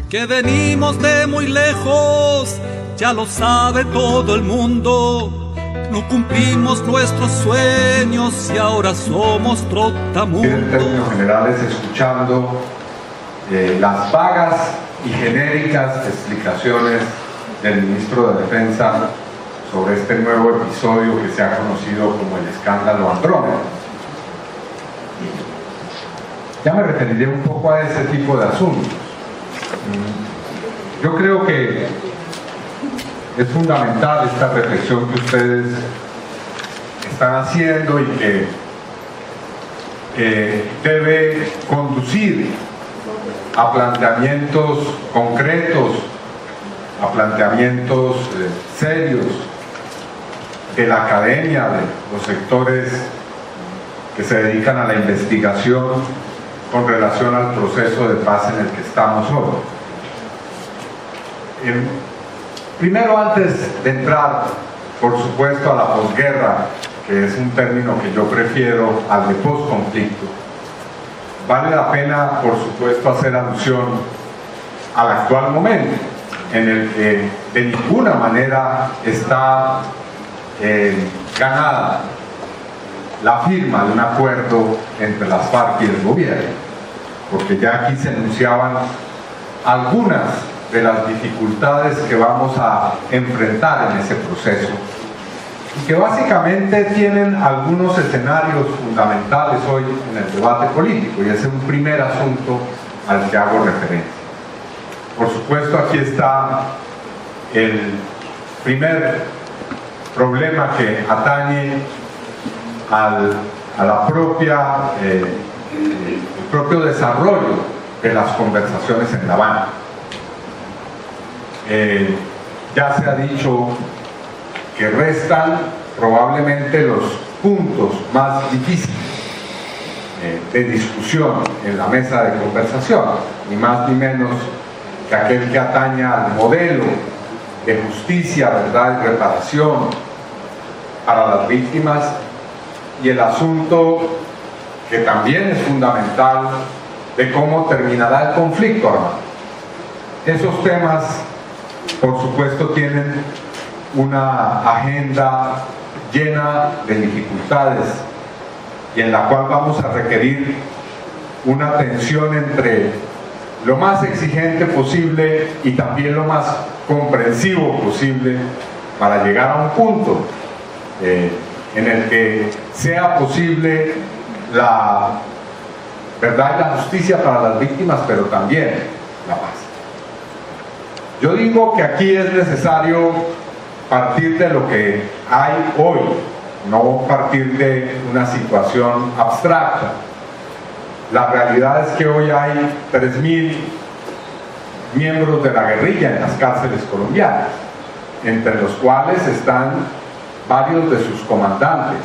que venimos de muy lejos, ya lo sabe todo el mundo. No cumplimos nuestros sueños y ahora somos trotamundos. En términos generales, escuchando las vagas y genéricas explicaciones del ministro de Defensa sobre este nuevo episodio que se ha conocido como el escándalo Andrómeda. Ya me referiré un poco a ese tipo de asuntos. Yo creo que es fundamental esta reflexión que ustedes están haciendo y que debe conducir a planteamientos concretos, a planteamientos serios de la academia, de los sectores que se dedican a la investigación con relación al proceso de paz en el que estamos hoy. Primero, antes de entrar, por supuesto, a la posguerra, que es un término que yo prefiero al de posconflicto, vale la pena, por supuesto, hacer alusión al actual momento, en el que de ninguna manera está ganada la firma de un acuerdo entre las FARC y el gobierno, porque ya aquí se enunciaban algunas de las dificultades que vamos a enfrentar en ese proceso y que básicamente tienen algunos escenarios fundamentales hoy en el debate político, y ese es un primer asunto al que hago referencia. Por supuesto, aquí está el primer problema que atañe a la el propio desarrollo de las conversaciones en La Habana. Ya se ha dicho que restan probablemente los puntos más difíciles de discusión en la mesa de conversación, ni más ni menos que aquel que atañe al modelo de justicia, verdad y reparación para las víctimas, y el asunto que también es fundamental de cómo terminará el conflicto armado. Esos temas, por supuesto, tienen una agenda llena de dificultades y en la cual vamos a requerir una tensión entre lo más exigente posible y también lo más comprensivo posible para llegar a un punto en el que sea posible la verdad y la justicia para las víctimas, pero también la paz. Yo digo que aquí es necesario partir de lo que hay hoy, no partir de una situación abstracta. La realidad es que hoy hay 3.000 miembros de la guerrilla en las cárceles colombianas, entre los cuales están varios de sus comandantes,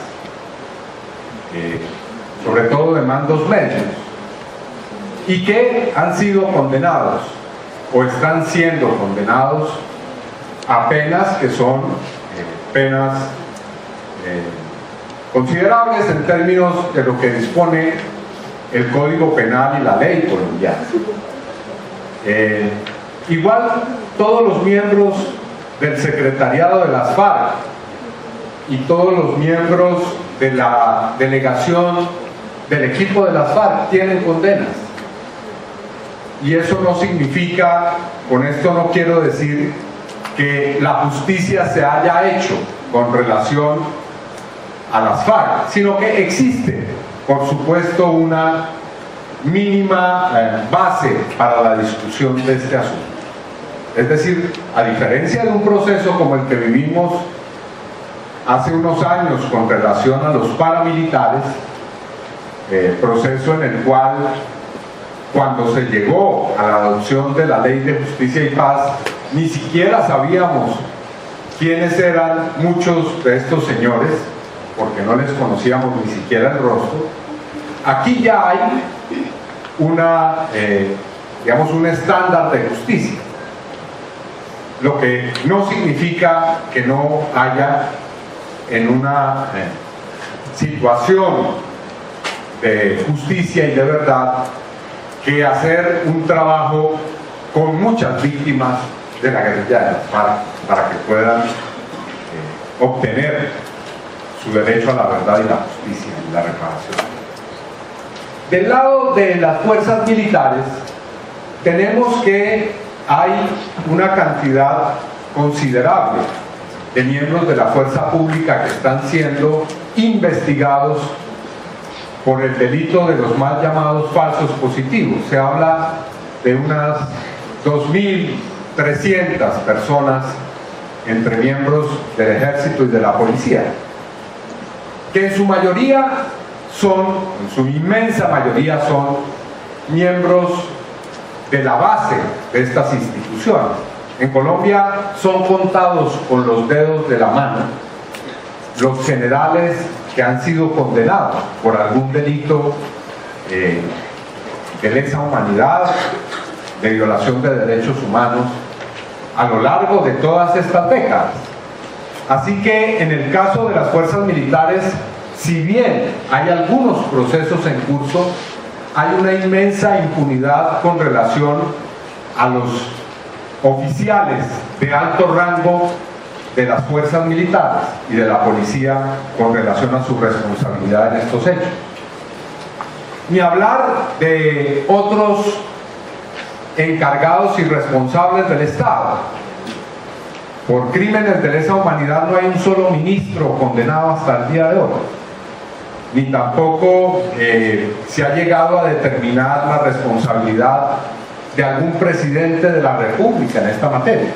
sobre todo de mandos medios, y que han sido condenados o están siendo condenados a penas que son penas considerables en términos de lo que dispone el Código Penal y la ley colombiana. Igual todos los miembros del secretariado de las FARC y todos los miembros de la delegación del equipo de las FARC tienen condenas. Y eso no significa, con esto no quiero decir que la justicia se haya hecho con relación a las FARC, sino que existe, por supuesto, una mínima base para la discusión de este asunto. Es decir, a diferencia de un proceso como el que vivimos hace unos años con relación a los paramilitares, proceso en el cual, cuando se llegó a la adopción de la Ley de Justicia y Paz, ni siquiera sabíamos quiénes eran muchos de estos señores, porque no les conocíamos ni siquiera el rostro. Aquí ya hay digamos, un estándar de justicia, lo que no significa que no haya en una situación de justicia y de verdad que hacer un trabajo con muchas víctimas de la guerrilla de las FARC para que puedan obtener su derecho a la verdad y la justicia y la reparación. Del lado de las fuerzas militares, tenemos que hay una cantidad considerable de miembros de la fuerza pública que están siendo investigados por el delito de los mal llamados falsos positivos. Se habla de unas 2.300 personas entre miembros del ejército y de la policía, que en su mayoría en su inmensa mayoría son miembros de la base de estas instituciones. En Colombia son contados con los dedos de la mano los generales que han sido condenados por algún delito de lesa humanidad, de violación de derechos humanos a lo largo de todas estas décadas. Así que en el caso de las fuerzas militares, si bien hay algunos procesos en curso, hay una inmensa impunidad con relación a los oficiales de alto rango de las fuerzas militares y de la policía con relación a su responsabilidad en estos hechos. Ni hablar de otros encargados y responsables del Estado. Por crímenes de lesa humanidad no hay un solo ministro condenado hasta el día de hoy, ni tampoco se ha llegado a determinar la responsabilidad de algún presidente de la República en esta materia.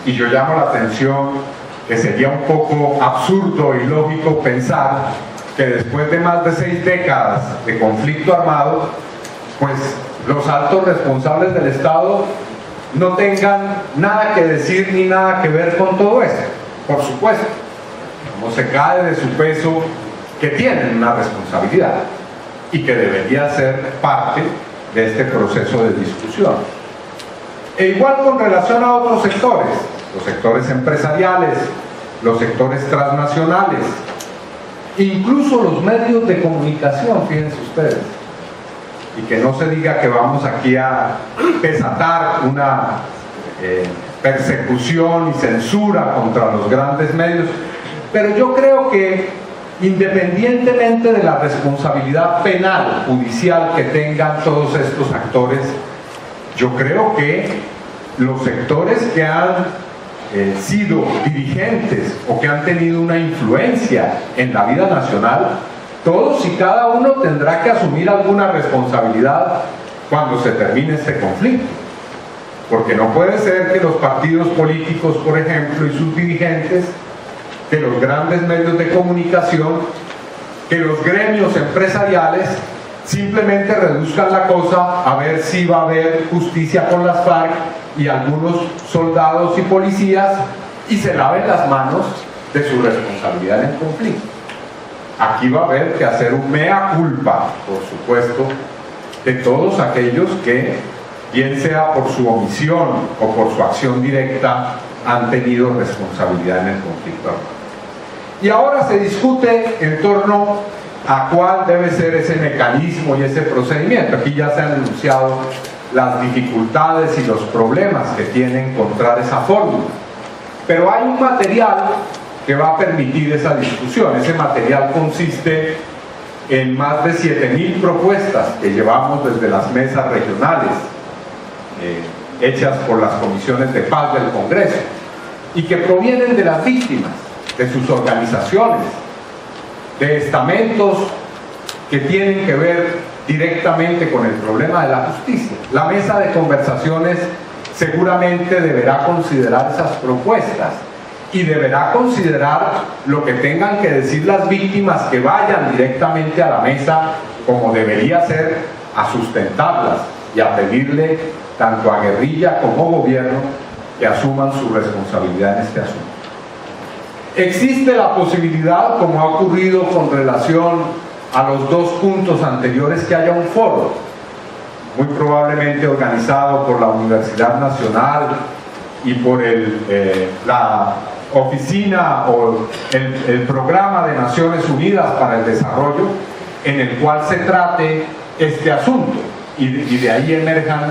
Y yo llamo la atención que sería un poco absurdo y lógico pensar que después de más de 6 décadas de conflicto armado, pues los altos responsables del Estado no tengan nada que decir ni nada que ver con todo esto. Por supuesto, no se cae de su peso que tienen una responsabilidad y que debería ser parte de este proceso de discusión. E igual con relación a otros sectores, los sectores empresariales, los sectores transnacionales, incluso los medios de comunicación, fíjense ustedes, y que no se diga que vamos aquí a desatar una persecución y censura contra los grandes medios, pero yo creo que independientemente de la responsabilidad penal, judicial que tengan todos estos actores, yo creo que los sectores que han sido dirigentes o que han tenido una influencia en la vida nacional, todos y cada uno tendrá que asumir alguna responsabilidad cuando se termine este conflicto. Porque no puede ser que los partidos políticos, por ejemplo, y sus dirigentes, que los grandes medios de comunicación, que los gremios empresariales simplemente reduzcan la cosa a ver si va a haber justicia con las FARC y algunos soldados y policías y se laven las manos de su responsabilidad en el conflicto. Aquí va a haber que hacer un mea culpa, por supuesto, de todos aquellos que, bien sea por su omisión o por su acción directa, han tenido responsabilidad en el conflicto armado. Y ahora se discute en torno a cuál debe ser ese mecanismo y ese procedimiento. Aquí ya se han enunciado las dificultades y los problemas que tiene encontrar esa fórmula. Pero hay un material que va a permitir esa discusión. Ese material consiste en más de 7.000 propuestas que llevamos desde las mesas regionales, hechas por las comisiones de paz del Congreso, y que provienen de las víctimas, de sus organizaciones, de estamentos que tienen que ver directamente con el problema de la justicia. La mesa de conversaciones seguramente deberá considerar esas propuestas y deberá considerar lo que tengan que decir las víctimas que vayan directamente a la mesa, como debería ser, a sustentarlas y a pedirle tanto a guerrilla como gobierno que asuman su responsabilidad en este asunto. Existe la posibilidad, como ha ocurrido con relación a los 2 puntos anteriores, que haya un foro, muy probablemente organizado por la Universidad Nacional y por la oficina o el Programa de Naciones Unidas para el Desarrollo, en el cual se trate este asunto y de ahí emerjan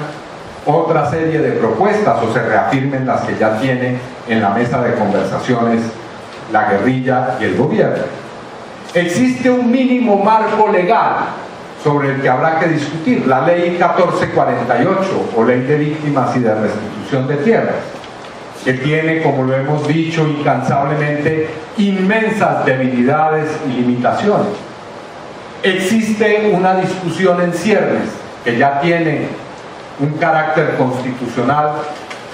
otra serie de propuestas o se reafirmen las que ya tiene en la mesa de conversaciones la guerrilla y el gobierno. Existe un mínimo marco legal sobre el que habrá que discutir, la ley 1448 o ley de víctimas y de restitución de tierras, que tiene, como lo hemos dicho incansablemente, inmensas debilidades y limitaciones. Existe una discusión en ciernes que ya tiene un carácter constitucional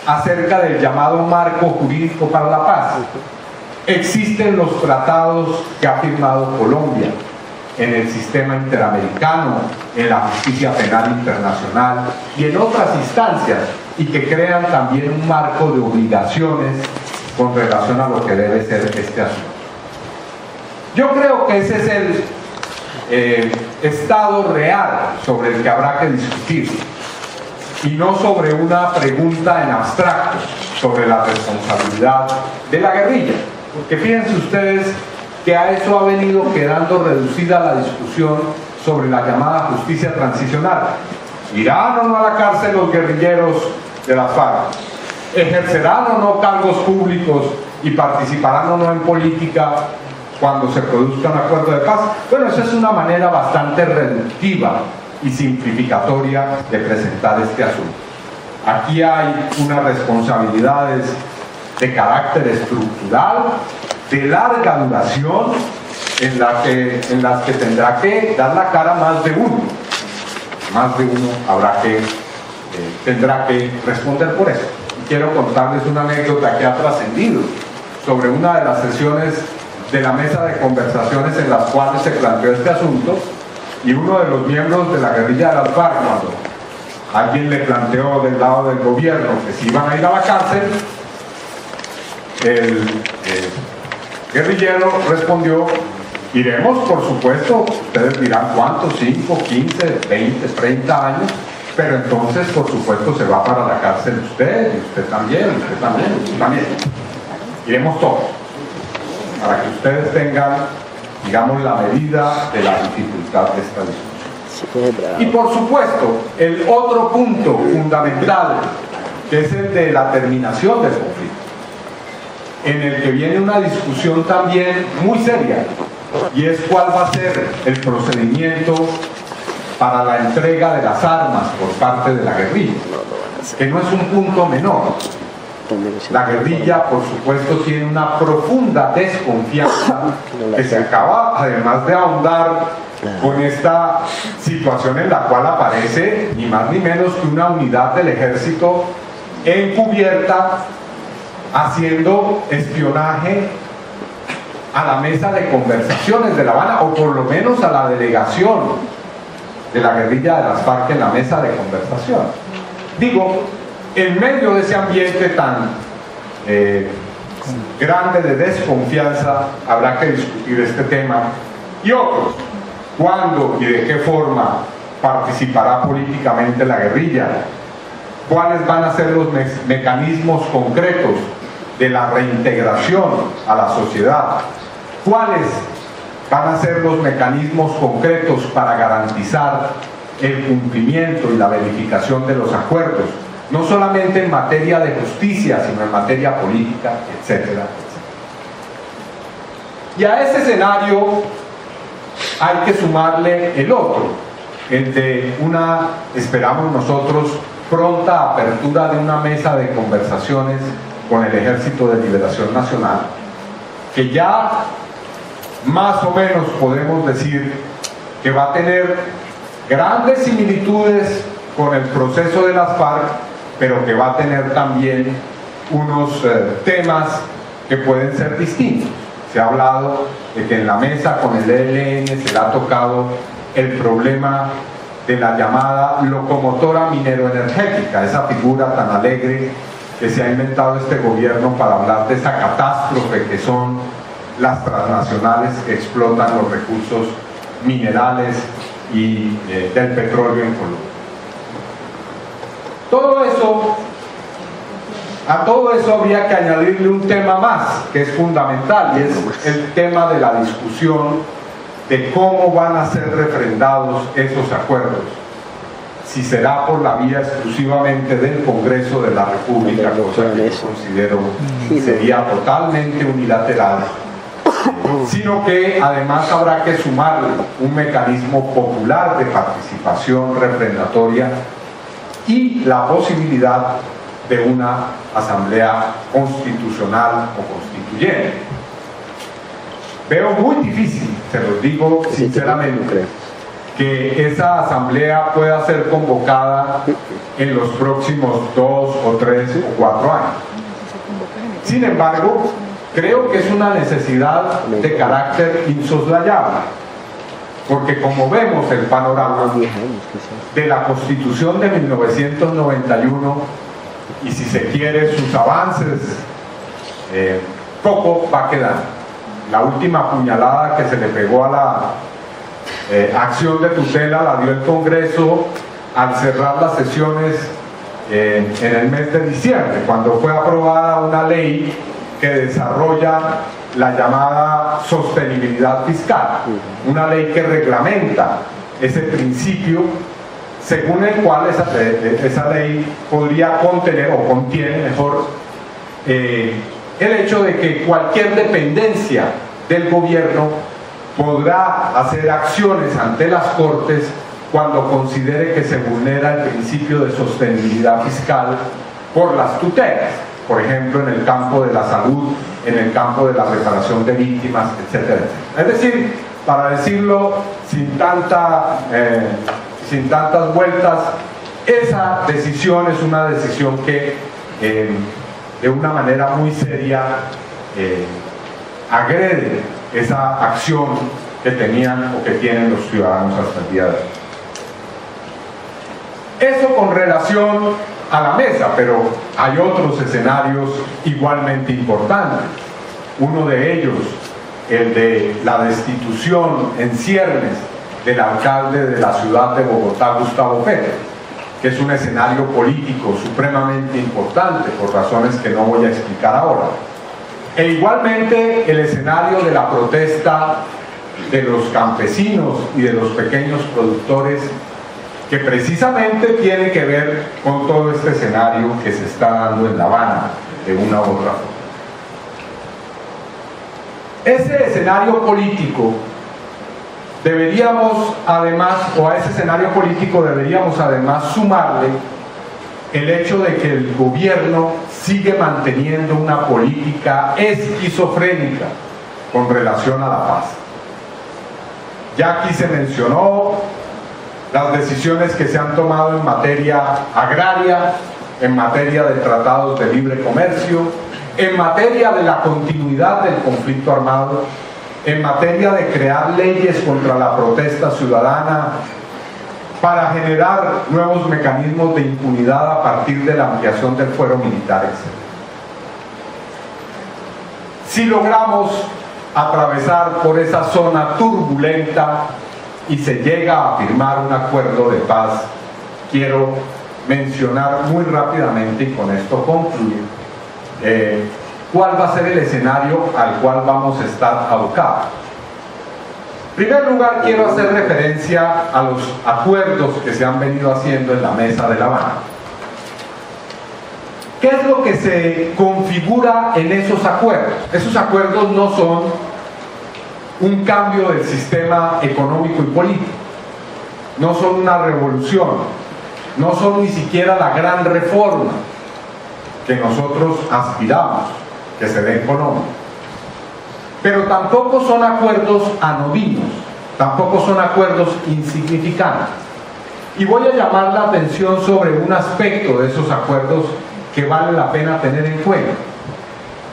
acerca del llamado marco jurídico para la paz. Existen los tratados que ha firmado Colombia en el sistema interamericano, en la justicia penal internacional y en otras instancias, y que crean también un marco de obligaciones con relación a lo que debe ser este asunto. Yo creo que ese es el estado real sobre el que habrá que discutir, y no sobre una pregunta en abstracto sobre la responsabilidad de la guerrilla, porque fíjense ustedes que a eso ha venido quedando reducida la discusión sobre la llamada justicia transicional. ¿Irán o no a la cárcel los guerrilleros de las FARC? ¿Ejercerán o no cargos públicos y participarán o no en política cuando se produzca un acuerdo de paz? Bueno, esa es una manera bastante reductiva y simplificatoria de presentar este asunto. Aquí hay unas responsabilidades de carácter estructural, de larga duración, en las que tendrá que dar la cara más de uno. Más de uno tendrá que responder por eso. Y quiero contarles una anécdota que ha trascendido sobre una de las sesiones de la mesa de conversaciones en las cuales se planteó este asunto, y uno de los miembros de la guerrilla de las FARC, cuando alguien le planteó del lado del gobierno que si iban a ir a la cárcel, el guerrillero respondió: iremos, por supuesto, ustedes dirán cuántos, 5, 15, 20, 30 años, pero entonces, por supuesto, se va para la cárcel usted, y usted también, y usted también, y usted también. Iremos todos, para que ustedes tengan, digamos, la medida de la dificultad de esta discusión. Y por supuesto, el otro punto fundamental, que es el de la terminación del conflicto, en el que viene una discusión también muy seria, y es cuál va a ser el procedimiento para la entrega de las armas por parte de la guerrilla, que no es un punto menor. La guerrilla, por supuesto, tiene una profunda desconfianza que se acaba, además de ahondar con esta situación en la cual aparece ni más ni menos que una unidad del ejército encubierta haciendo espionaje a la mesa de conversaciones de La Habana, o por lo menos a la delegación de la guerrilla de las FARC en la mesa de conversación. Digo, en medio de ese ambiente tan grande de desconfianza, habrá que discutir este tema y otros. ¿Cuándo y de qué forma participará políticamente la guerrilla? ¿Cuáles van a ser los mecanismos concretos de la reintegración a la sociedad? ¿Cuáles van a ser los mecanismos concretos para garantizar el cumplimiento y la verificación de los acuerdos? No solamente en materia de justicia, sino en materia política, etcétera, etcétera. Y a ese escenario hay que sumarle el otro, el de una, esperamos nosotros, pronta apertura de una mesa de conversaciones con el Ejército de Liberación Nacional, que ya más o menos podemos decir que va a tener grandes similitudes con el proceso de las FARC, pero que va a tener también unos temas que pueden ser distintos. Se ha hablado de que en la mesa con el ELN se le ha tocado el problema de la llamada locomotora mineroenergética, esa figura tan alegre que se ha inventado este gobierno para hablar de esa catástrofe que son las transnacionales que explotan los recursos minerales y del petróleo en Colombia. A todo eso habría que añadirle un tema más que es fundamental, y es el tema de la discusión de cómo van a ser refrendados esos acuerdos. si será por la vía exclusivamente del Congreso de la República, cosa que yo considero sería totalmente unilateral, sino que además habrá que sumarle un mecanismo popular de participación refrendatoria y la posibilidad de una asamblea constitucional o constituyente. Veo muy difícil, se los digo sinceramente, que esa asamblea pueda ser convocada en los próximos 2 o 3 o 4 años. Sin embargo, creo que es una necesidad de carácter insoslayable, porque como vemos el panorama de la Constitución de 1991 y si se quiere sus avances, poco va a quedar. La última puñalada que se le pegó a la acción de tutela la dio el Congreso al cerrar las sesiones en el mes de diciembre, cuando fue aprobada una ley que desarrolla la llamada sostenibilidad fiscal, una ley que reglamenta ese principio según el cual esa ley podría contener, o contiene mejor, el hecho de que cualquier dependencia del gobierno podrá hacer acciones ante las Cortes cuando considere que se vulnera el principio de sostenibilidad fiscal por las tutelas, por ejemplo en el campo de la salud, en el campo de la reparación de víctimas, etcétera, etcétera. Es decir, para decirlo sin tantas vueltas, esa decisión es una decisión que de una manera muy seria agrede esa acción que tenían o que tienen los ciudadanos hasta el día de hoy. Eso con relación a la mesa, pero hay otros escenarios igualmente importantes. Uno de ellos, el de la destitución en ciernes del alcalde de la ciudad de Bogotá, Gustavo Petro, que es un escenario político supremamente importante por razones que no voy a explicar ahora. E igualmente el escenario de la protesta de los campesinos y de los pequeños productores, que precisamente tiene que ver con todo este escenario que se está dando en La Habana de una u otra forma. Ese escenario político deberíamos además, o a ese escenario político deberíamos además sumarle el hecho de que el gobierno sigue manteniendo una política esquizofrénica con relación a la paz. Ya aquí se mencionó las decisiones que se han tomado en materia agraria, en materia de tratados de libre comercio, en materia de la continuidad del conflicto armado, en materia de crear leyes contra la protesta ciudadana, para generar nuevos mecanismos de impunidad a partir de la ampliación del fuero militar, etc. Si logramos atravesar por esa zona turbulenta y se llega a firmar un acuerdo de paz, quiero mencionar muy rápidamente, y con esto concluir, cuál va a ser el escenario al cual vamos a estar abocados. En primer lugar, quiero hacer referencia a los acuerdos que se han venido haciendo en la Mesa de La Habana. ¿Qué es lo que se configura en esos acuerdos? Esos acuerdos no son un cambio del sistema económico y político, no son una revolución, no son ni siquiera la gran reforma que nosotros aspiramos que se dé en Colombia, pero tampoco son acuerdos anodinos, tampoco son acuerdos insignificantes. Y voy a llamar la atención sobre un aspecto de esos acuerdos que vale la pena tener en cuenta.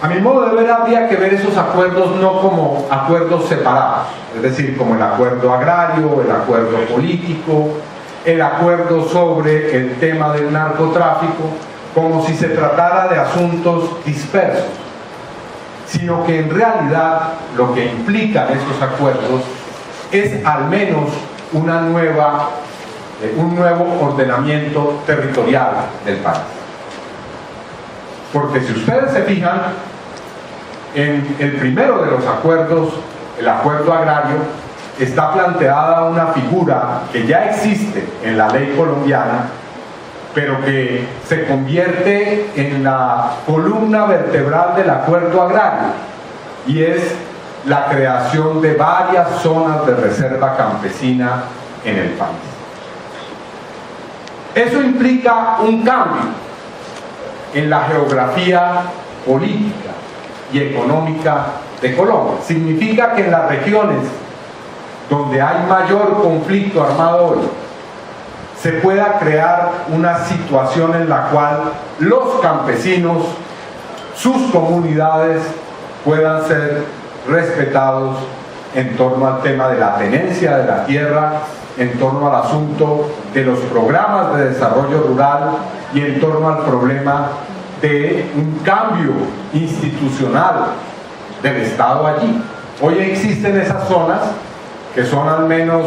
A mi modo de ver, habría que ver esos acuerdos no como acuerdos separados, es decir, como el acuerdo agrario, el acuerdo político, el acuerdo sobre el tema del narcotráfico, como si se tratara de asuntos dispersos, sino que en realidad lo que implican esos acuerdos es al menos un nuevo ordenamiento territorial del país. Porque si ustedes se fijan, en el primero de los acuerdos, el acuerdo agrario, está planteada una figura que ya existe en la ley colombiana, pero que se convierte en la columna vertebral del acuerdo agrario, y es la creación de varias zonas de reserva campesina en el país. Eso implica un cambio en la geografía política y económica de Colombia. Significa que en las regiones donde hay mayor conflicto armado hoy, se pueda crear una situación en la cual los campesinos, sus comunidades, puedan ser respetados en torno al tema de la tenencia de la tierra, en torno al asunto de los programas de desarrollo rural y en torno al problema de un cambio institucional del Estado allí. Hoy existen esas zonas, que son al menos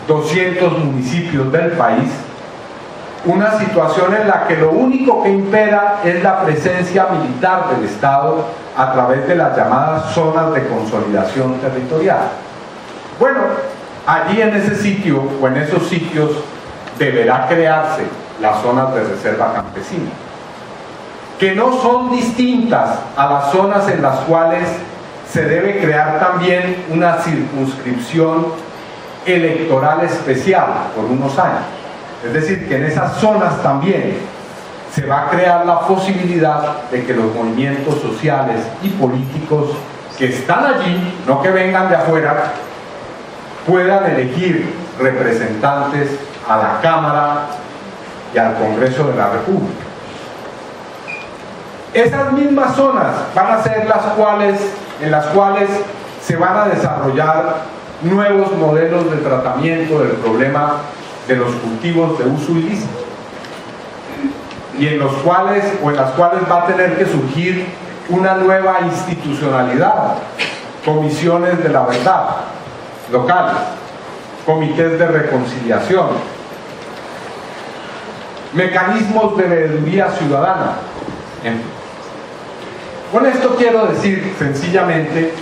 200 municipios del país, una situación en la que lo único que impera es la presencia militar del Estado a través de las llamadas zonas de consolidación territorial. Bueno, allí en ese sitio o en esos sitios deberá crearse las zonas de reserva campesina, que no son distintas a las zonas en las cuales se debe crear también una circunscripción electoral especial por unos años. Es decir, que en esas zonas también se va a crear la posibilidad de que los movimientos sociales y políticos que están allí, no que vengan de afuera, puedan elegir representantes a la Cámara y al Congreso de la República. Esas mismas zonas van a ser en las cuales se van a desarrollar nuevos modelos de tratamiento del problema de los cultivos de uso ilícito, y en las cuales va a tener que surgir una nueva institucionalidad, comisiones de la verdad locales, comités de reconciliación, mecanismos de veeduría ciudadana. Con esto quiero decir sencillamente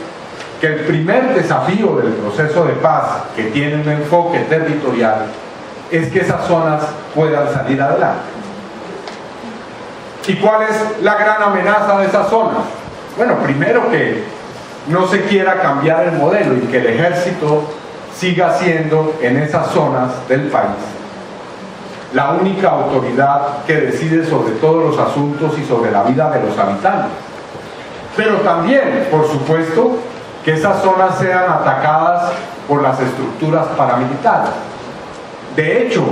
que el primer desafío del proceso de paz, que tiene un enfoque territorial, es que esas zonas puedan salir adelante. ¿Y cuál es la gran amenaza de esas zonas? Bueno, primero que no se quiera cambiar el modelo y que el ejército siga siendo en esas zonas del país la única autoridad que decide sobre todos los asuntos y sobre la vida de los habitantes. Pero también, por supuesto, que esas zonas sean atacadas por las estructuras paramilitares. De hecho,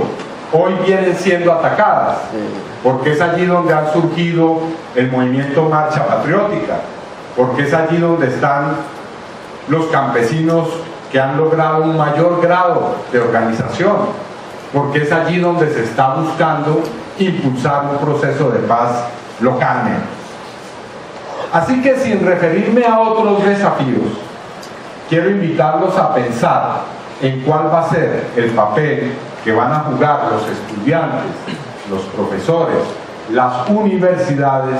hoy vienen siendo atacadas, porque es allí donde ha surgido el movimiento Marcha Patriótica, porque es allí donde están los campesinos que han logrado un mayor grado de organización, porque es allí donde se está buscando impulsar un proceso de paz localmente. Así que, sin referirme a otros desafíos, quiero invitarlos a pensar en cuál va a ser el papel que van a jugar los estudiantes, los profesores, las universidades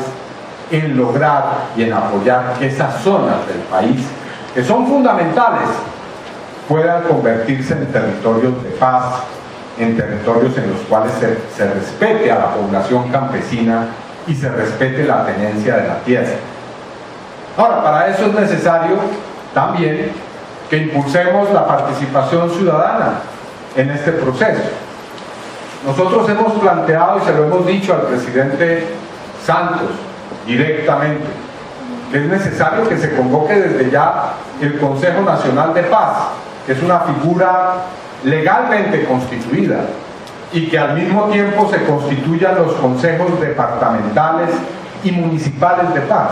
en lograr y en apoyar que esas zonas del país, que son fundamentales, puedan convertirse en territorios de paz, en territorios en los cuales se respete a la población campesina y se respete la tenencia de la tierra. Ahora, para eso es necesario también que impulsemos la participación ciudadana en este proceso. Nosotros hemos planteado, y se lo hemos dicho al presidente Santos directamente, que es necesario que se convoque desde ya el Consejo Nacional de Paz, que es una figura legalmente constituida, y que al mismo tiempo se constituyan los consejos departamentales y municipales de paz,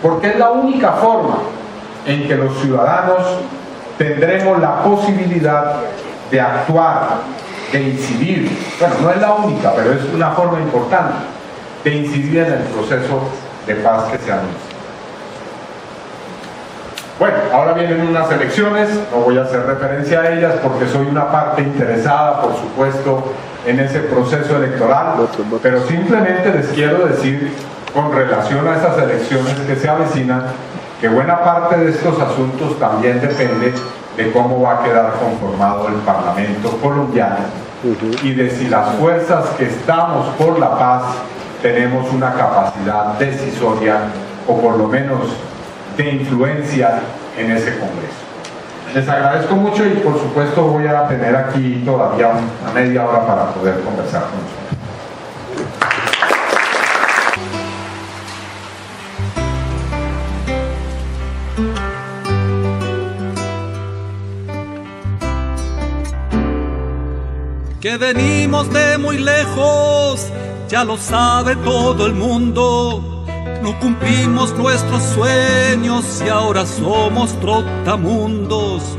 porque es la única forma en que los ciudadanos tendremos la posibilidad de actuar, de incidir. Bueno, no es la única, pero es una forma importante de incidir en el proceso de paz que se anuncia. Bueno, ahora vienen unas elecciones, no voy a hacer referencia a ellas porque soy una parte interesada, por supuesto, en ese proceso electoral, pero simplemente les quiero decir, con relación a esas elecciones que se avecinan, que buena parte de estos asuntos también depende de cómo va a quedar conformado el Parlamento colombiano y de si las fuerzas que estamos por la paz tenemos una capacidad decisoria o por lo menos de influencia en ese Congreso. Les agradezco mucho y por supuesto voy a tener aquí todavía una media hora para poder conversar con ustedes. Que venimos de muy lejos, ya lo sabe todo el mundo. No cumplimos nuestros sueños y ahora somos trotamundos.